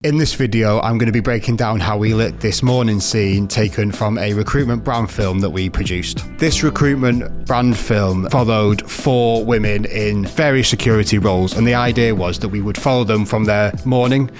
In this video, I'm going to be breaking down how we lit this morning scene taken from a recruitment brand film that we produced. This recruitment brand film followed 4 women in various security roles, and the idea was that we would follow them from their morning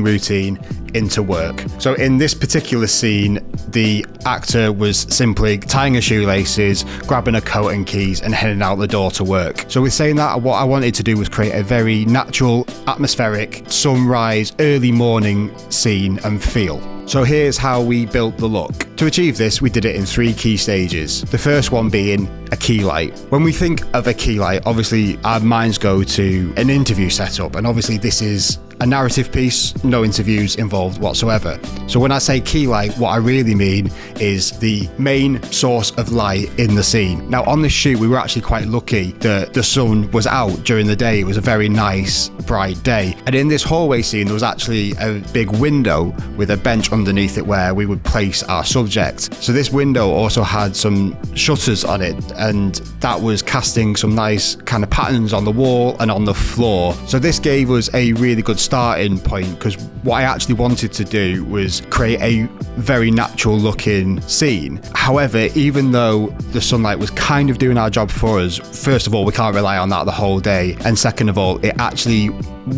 routine into work. So in this particular scene, the actor was simply tying her shoelaces, grabbing a coat and keys, and heading out the door to work. So with saying that, what I wanted to do was create a very natural, atmospheric, sunrise, early morning scene and feel. So here's how we built the look. To achieve this, we did it in 3 key stages. The first one being a key light. When we think of a key light, obviously our minds go to an interview setup, and obviously this is a narrative piece, no interviews involved whatsoever. So when I say key light, what I really mean is the main source of light in the scene. Now on this shoot, we were actually quite lucky that the sun was out during the day. It was a very nice, bright day. And in this hallway scene, there was actually a big window with a bench underneath it where we would place our subject. So this window also had some shutters on it, and that was casting some nice kind of patterns on the wall and on the floor. So this gave us a really good starting point, because what I actually wanted to do was create a very natural looking scene. However, even though the sunlight was kind of doing our job for us, first of all, we can't rely on that the whole day, and second of all, it actually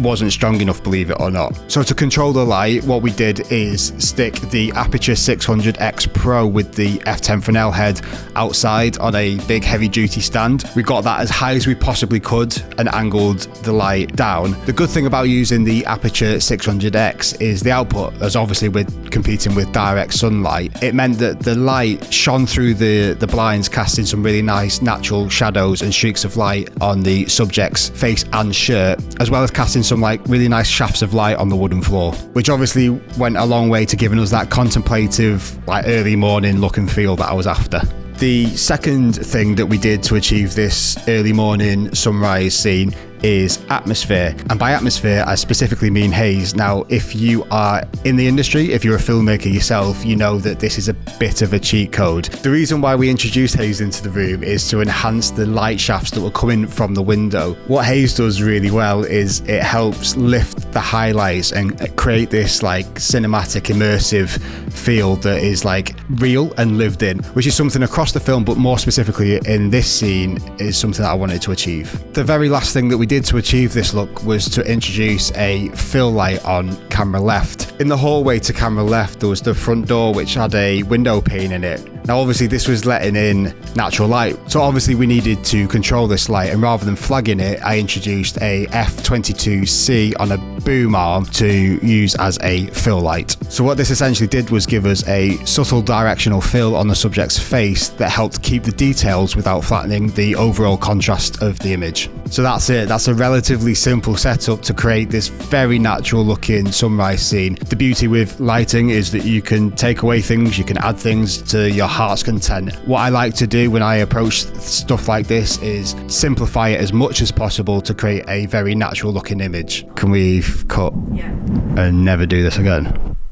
wasn't strong enough, believe it or not. So to control the light, what we did is stick the Aperture 600X Pro with the f10 Fresnel head outside on a big heavy duty stand. We got that as high as we possibly could and angled the light down. The good thing about using the Aperture 600X is the output, as obviously we're competing with direct sunlight. It meant that the light shone through the blinds, casting some really nice natural shadows and streaks of light on the subject's face and shirt, as well as casting some like really nice shafts of light on the wooden floor, which obviously went a long way to giving us that contemplative, like early morning look and feel that I was after. The second thing that we did to achieve this early morning sunrise scene is atmosphere, and by atmosphere I specifically mean haze. Now if you are in the industry, if you're a filmmaker yourself, you know that this is a bit of a cheat code. The reason why we introduced haze into the room is to enhance the light shafts that were coming from the window. What haze does really well is it helps lift the highlights and create this like cinematic immersive feel that is like real and lived in, which is something across the film, but more specifically in this scene is something that I wanted to achieve. The very last thing that we did to achieve this look was to introduce a fill light on camera left. In the hallway to camera left, there was the front door which had a window pane in it. Now obviously this was letting in natural light, so obviously we needed to control this light, and rather than flagging it, I introduced a F22C on a boom arm to use as a fill light. So what this essentially did was give us a subtle directional fill on the subject's face that helped keep the details without flattening the overall contrast of the image. So that's it. That's a relatively simple setup to create this very natural looking sunrise scene. The beauty with lighting is that you can take away things, you can add things to your heart's content. What I like to do when I approach stuff like this is simplify it as much as possible to create a very natural looking image. Can we cut? Yeah. And never do this again?